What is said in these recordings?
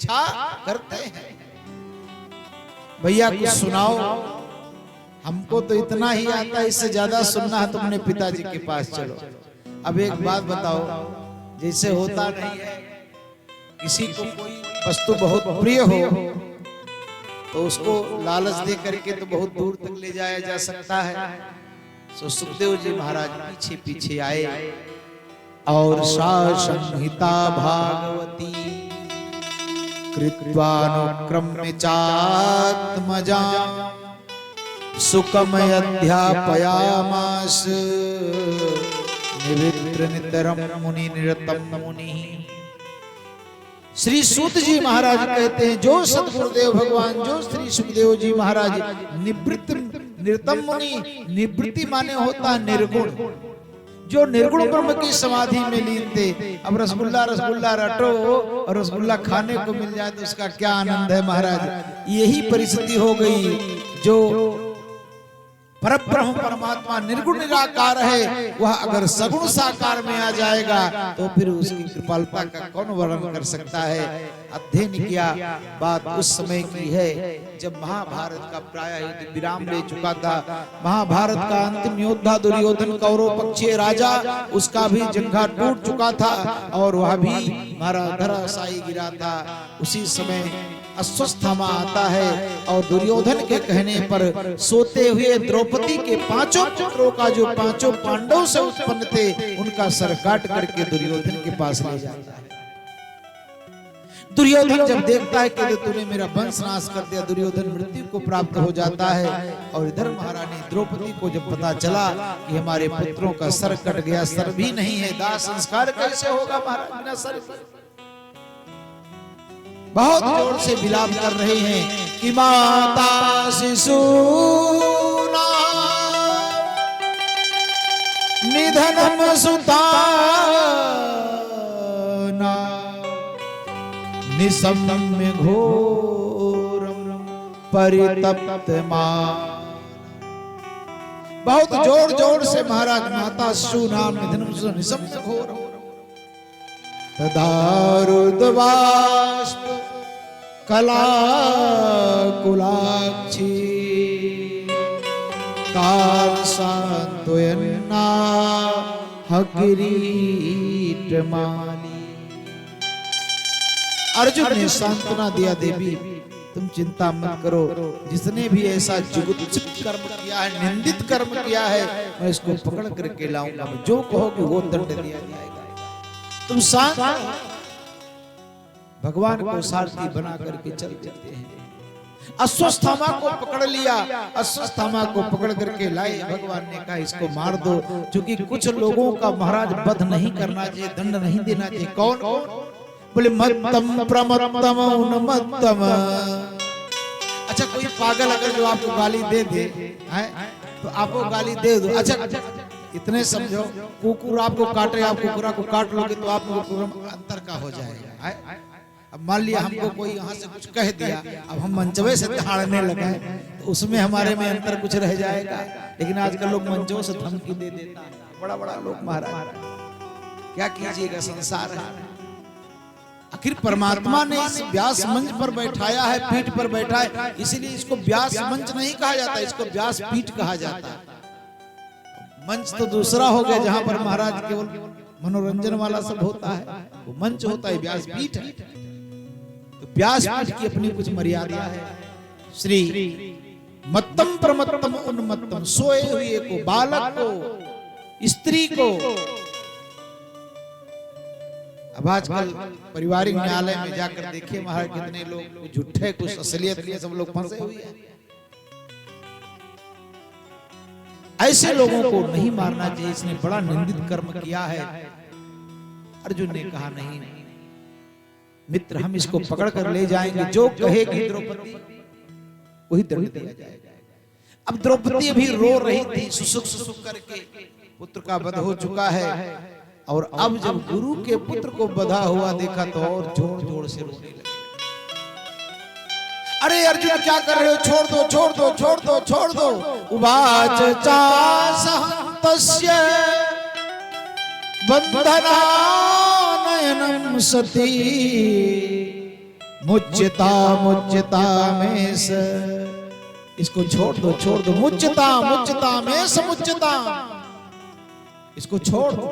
इच्छा करते हैं। भैया कुछ सुनाओ, हमको तो इतना ही आता है, इससे ज्यादा सुनना है तो अपने पिताजी के पास चलो। अब एक बात बताओ, जैसे होता नहीं है किसी को कोई वस्तु बहुत प्रिय हो तो उसको लालच दे करके तो बहुत दूर तक ले जाया जा सकता है। सो सुखदेव जी महाराज पीछे पीछे आए और संहिता भागवती कृत्वानुक्रम्य चात्मजा सुखमय अध्यापयामास निवित्र नितरम मुनि निरतम मुनि। श्री सूत जी महाराज कहते हैं, जो सतगुरुदेव भगवान, जो श्री सुखदेव जी महाराज निवृत्त निरतम मुनि, निवृत्ति माने होता है निर्गुण, जो निर्गुण ब्रह्म की समाधि में लीन थे। अब रसगुल्ला रसगुल्ला रटो और रसगुल्ला खाने को मिल जाए तो उसका क्या आनंद है महाराज। यही परिस्थिति हो गई, जो परब्रह्म परमात्मा निर्गुण निराकार है वह अगर सगुण साकार में आ जाएगा तो फिर उसकी कृपालता का कौन वर्णन कर सकता है। अध्ययन किया, बात उस समय की है जब महाभारत का प्राय युद्ध विराम ले चुका था। महाभारत का अंतिम योद्धा दुर्योधन कौरव पक्षीय राजा, उसका भी जंघा टूट चुका था और वह भी मारा धराशायी गिरा था। उसी समय अस्वस्थामा आता है और दुर्योधन के कहने पर सोते हुए द्रौपदी के पांचों पुत्रों का, जो पांचों पांडवों से उत्पन्न थे, उनका सर काट करके दुर्योधन के पास ले जाता है। दुर्योधन जब देखता है कि तूने मेरा वंश नाश कर दिया, दुर्योधन मृत्यु को प्राप्त हो जाता है। और इधर महारानी द्रौपदी को जब पता चला कि हमारे पुत्रों का सर कट गया, सर भी नहीं है, दाह संस्कार कैसे होगा महाराज बिना सर, बहुत जोर से विलाप कर रहे हैं कि माता शिशु निधनम सुताना निसम्य घोरम परितप्त मान। बहुत जोर जोर से महाराज माता शिशु नाम निधनम निसम्य घोरम तदारुद्वाष्प कला कुलाक्षी सांत्वयन्ना हकिरीट माली। अर्जुन ने सांत्वना दिया, देवी तुम चिंता मत करो, जिसने भी ऐसा जुगुप्सित कर्म किया है, निंदित कर्म किया है, मैं इसको पकड़ करके लाऊंगा, जो कहोगे वो दंड दिया जाएगा। तुम शांत, भगवान को सारथी बना करके चल देते हैं। अश्वत्थामा को पकड़ लिया, अश्वत्थामा को पकड़ करके लाए। भगवान ने कहा इसको मार दो, क्योंकि कुछ लोगों का महाराज वध नहीं करना चाहिए, दंड नहीं देना चाहिए। कौन? बोले मत्तम प्रमत्तम उन्मत्तम। अच्छा, कोई पागल अगर जो आपको गाली दे दे तो आपको गाली दे दो। अच्छा, इतने समझो, कुकुर आपको काटे, आप कुकुरा को काट लोगे तो आपको अंतर का हो जाएगा। अब मान लिया हमको कोई यहाँ से कुछ कह दिया, अब हम मंचवे से दहाड़ने लगे तो उसमें हमारे में अंतर कुछ रह जाएगा। लेकिन आजकल लोग मंचों से धमकी दे देता है, बड़ा बड़ा लोग महाराज, क्या कीजिएगा, संसार है। आखिर परमात्मा ने इस व्यास मंच पर बैठाया है, पीठ पर बैठा है, इसीलिए इसको व्यास मंच नहीं कहा जाता, इसको व्यास पीठ कहा जाता है। मंच तो दूसरा हो गया जहां पर महाराज केवल मनोरंजन वाला सब होता है, वो मंच होता है, व्यास पीठ है। तो व्यास पीठ की अपनी कुछ मर्यादा है। श्री मत्तम प्रमत्तम उन्मत्तम, सोए हुए को, बालक को, स्त्री को। अब आजकल पारिवारिक न्यायालय में जाकर देखिए महाराज, कितने लोग झूठे, कुछ असलियत के सब लोग फंसे हुए हैं। ऐसे लोगों को नहीं मारना चाहिए, इसने बड़ा निंदित कर्म किया है। अर्जुन ने कहा नहीं मित्र, हम इसको पकड़ कर ले जाएंगे, जो कहेगी द्रौपदी वही दंड दिया जाएगा। अब द्रौपदी भी रो रही थी, सुसुक सुसुक करके, पुत्र का वध हो चुका है। और अब जब गुरु के पुत्र को बधा हुआ देखा तो और जोर जोर से रोने लगे। अरे अर्जुन क्या कर रहे हो, छोड़ दो छोड़ दो छोड़ दो छोड़ दो। उवाच चासहन्तस्य बन्धनानयनं सती मुच्यता मुच्यता में स, इसको छोड़ दो मुच्यता मुच्यता में समुच्यता, इसको छोड़ दो।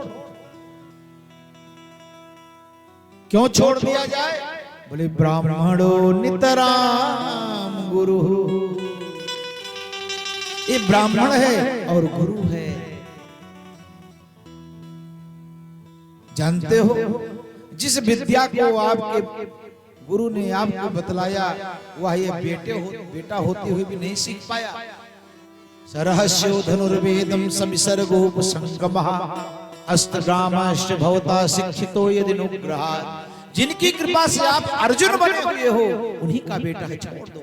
क्यों छोड़ दिया जाए? बोले ब्राह्मणो नितराम गुरु, ये ब्राह्मण है और गुरु है। जानते हो जिस विद्या को आपके गुरु ने आपको बतलाया वह ये बेटा होते हुए भी नहीं सीख पाया। सरहस्यो धनुर्वेदम सविसर्गोपसंगमः अष्टग्रामश्च भवता शिक्षितो यदि अनुग्रहात्। जिनकी कृपा से आप अर्जुन बने हुए हो उन्हीं का बेटा है, छोड़ दो।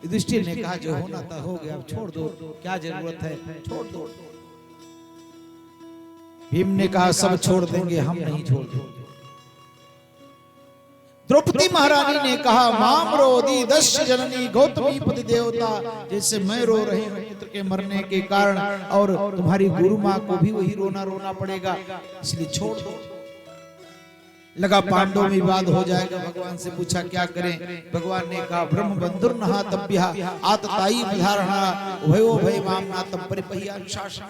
युधिष्ठिर ने कहा जो होना था हो गया, अब छोड़ दो, क्या जरूरत है, छोड़ दो। भीम ने कहा सब छोड़ देंगे, हम नहीं छोड़ देंगे। द्रौपदी महारानी ने कहा माम रोदी दस्य जननी गौतमी पति देवता, जैसे मैं रो रही हूं पुत्र के मरने के कारण और तुम्हारी गुरु माँ को भी वही रोना पड़ेगा, इसलिए छोड़ दो। लगा पांडवों में विवाद हो जाएगा, भगवान से पूछा क्या करें। भगवान ने कहा ब्रह्म बंधुर नहातभ्यः आतताई विधारणा उभयो भयमामनातम परिपह्यान शासन।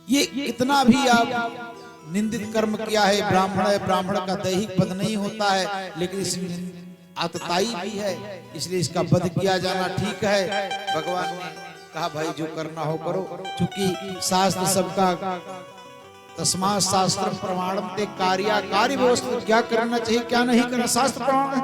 ये इतना भी आप निंदित कर्म किया है, ब्राह्मण है, ब्राह्मण का दैहिक वध नहीं होता है, लेकिन इसमें आतताई भी है, इसलिए इसका वध किया जाना ठीक है। भगवान ने कहा भाई जो करना हो करो, क्योंकि शास्त्र सबका तस्मात् शास्त्रम प्रमाणम ते कार्य व्यवस्थित, क्या करना चाहिए क्या नहीं करना शास्त्र प्रमाण है।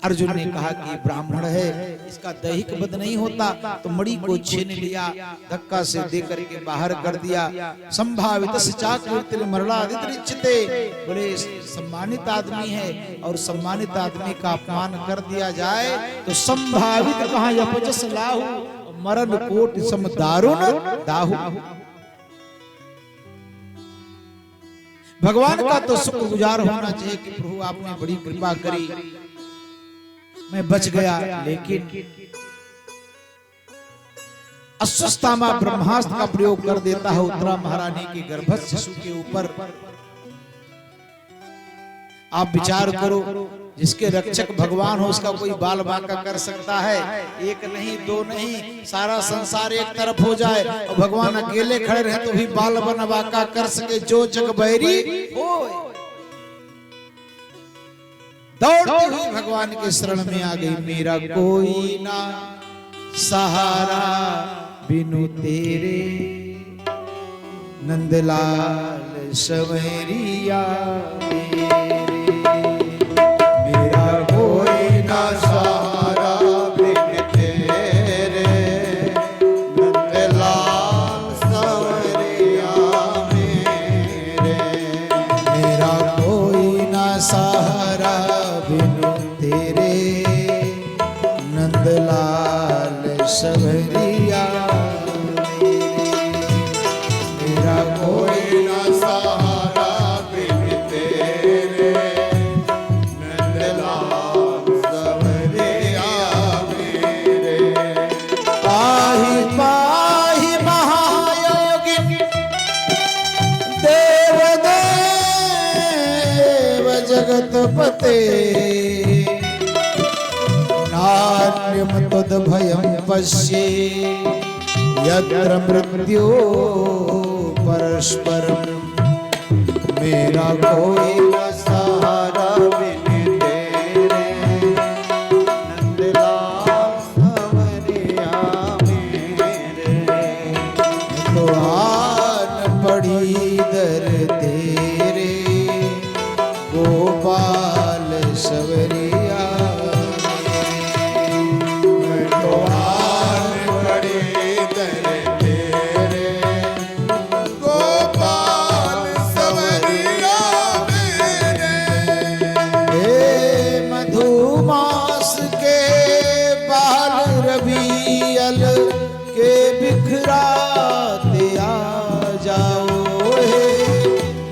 अर्जुन ने कहा कि ब्राह्मण है, इसका दैहिक वध नहीं होता, तो मणि को छीन लिया, धक्का से देकर के बाहर कर दिया। संभावित चाकृतिल मरणादित्रिच्यते, बोले सम्मानित आदमी है और सम्मानित आदमी का अपमान कर दिया जाए तो संभावित कहां यपजस लाहु, मरण कोट सम दारुण दाहु। भगवान का तो शुक्रगुजार होना चाहिए कि प्रभु आपने बड़ी कृपा करी, मैं बच गया। लेकिन अश्वत्थामा ब्रह्मास्त्र का प्रयोग कर देता है उत्तरा महारानी के गर्भस्थ शिशु के ऊपर। आप विचार करो, जिसके रक्षक भगवान हो उसका कोई बाल बांका कर सकता है? एक नहीं दो नहीं, सारा संसार एक तरफ हो जाए और भगवान अकेले खड़े रहे तो भी बाल बन बांका कर सके, जो जग बैरी हो। दौड़ती हुई भगवान के शरण में आ गई, मेरा कोई ना सहारा बिनु तेरे नंदलाल सवरिया मेरे, मेरा कोई ना सहारा बिनु तेरे नंदलाल सवरिया मेरे, मेरा कोई ना सहारा बिनु तेरे नंदलाल सवरिया मेरे, मेरा कोई ना सहारा बिनु तेरे नंदलाल सवरिया मेरे। पाहि पाहि महायोगिन देव देव जगतपते, नान्यं तद्भयं पश्ये यत्र मृत्यो परस्परम्, मेरा कोई न सहारा बिनु तेरे नंदलाल सवरिया मेरे, तो आन पड़ी दर तेरे गोपाल सवरिया मेरे, तो आन पड़ी दर तेरे गोपाल सवरिया मेरे। हे मधुमास के बाल रबियल के बिखराते आ जाओ, हे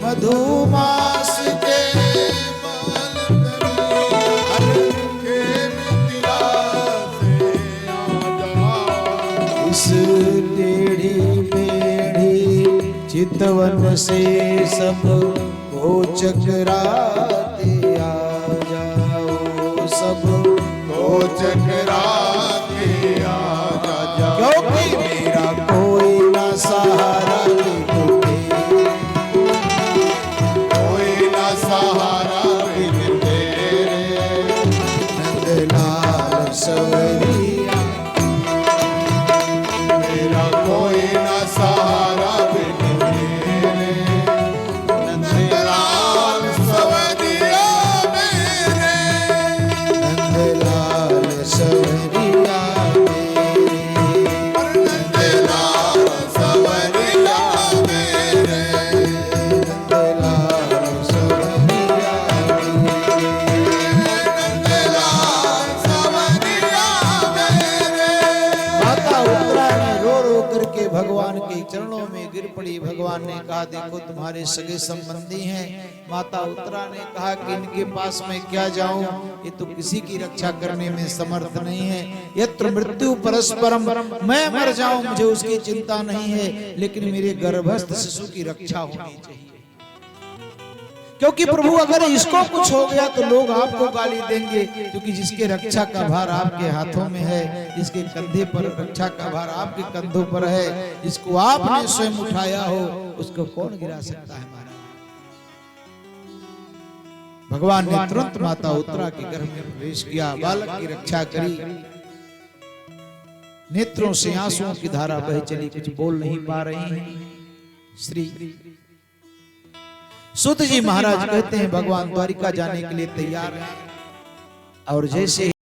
मधुमास के बाल रबियल के बिखराते आ जाओ, इस टेढ़ी मेढ़ी चितवन से सब को चकराते आ जाओ, सब को चकराते आ जाओ, क्योंकि मेरा कोई ना सहारा बिन तेरे, कोई ना सहारा बिन तेरे। नंदलाल सवरिया, मेरा कोई ना सहारा बिन तेरे। नंदलाल सवरिया मेरे, नंदलाल सवरिया नंदलाल सवरिया मेरे, नंदलाल सवरिया नंदलाल सवरिया मेरे। माता उत्तरा ने रो रो करके भगवान के चरणों में गिर पड़ी। भगवान ने कहा देखो तुम्हारे सगे संबंधी हैं। माता उत्तरा ने कहा कि इनके पास मैं क्या जाऊं, ये तो किसी की रक्षा करने में समर्थ नहीं है। यत्र मृत्यु परस्परम, मैं मर जाऊं मुझे उसकी चिंता नहीं है, लेकिन मेरे गर्भस्थ शिशु की रक्षा होनी चाहिए। क्योंकि प्रभु अगर इसको कुछ हो गया तो लोग आपको गाली देंगे, क्योंकि जिसके रक्षा का भार आपके हाथों में है, जिसके कंधे पर रक्षा का भार आपके कंधों पर है, जिसको आपने स्वयं उठाया हो, उसको कौन गिरा सकता है महाराज। भगवान ने तुरंत माता उत्तरा के गर्भ में प्रवेश किया, बालक की रक्षा करी। नेत्रों से आंसुओं की धारा बह चली, कुछ बोल नहीं पा रही हैं श्री। सूत जी महाराज कहते हैं भगवान द्वारिका जाने के लिए तैयार हैं, और जैसे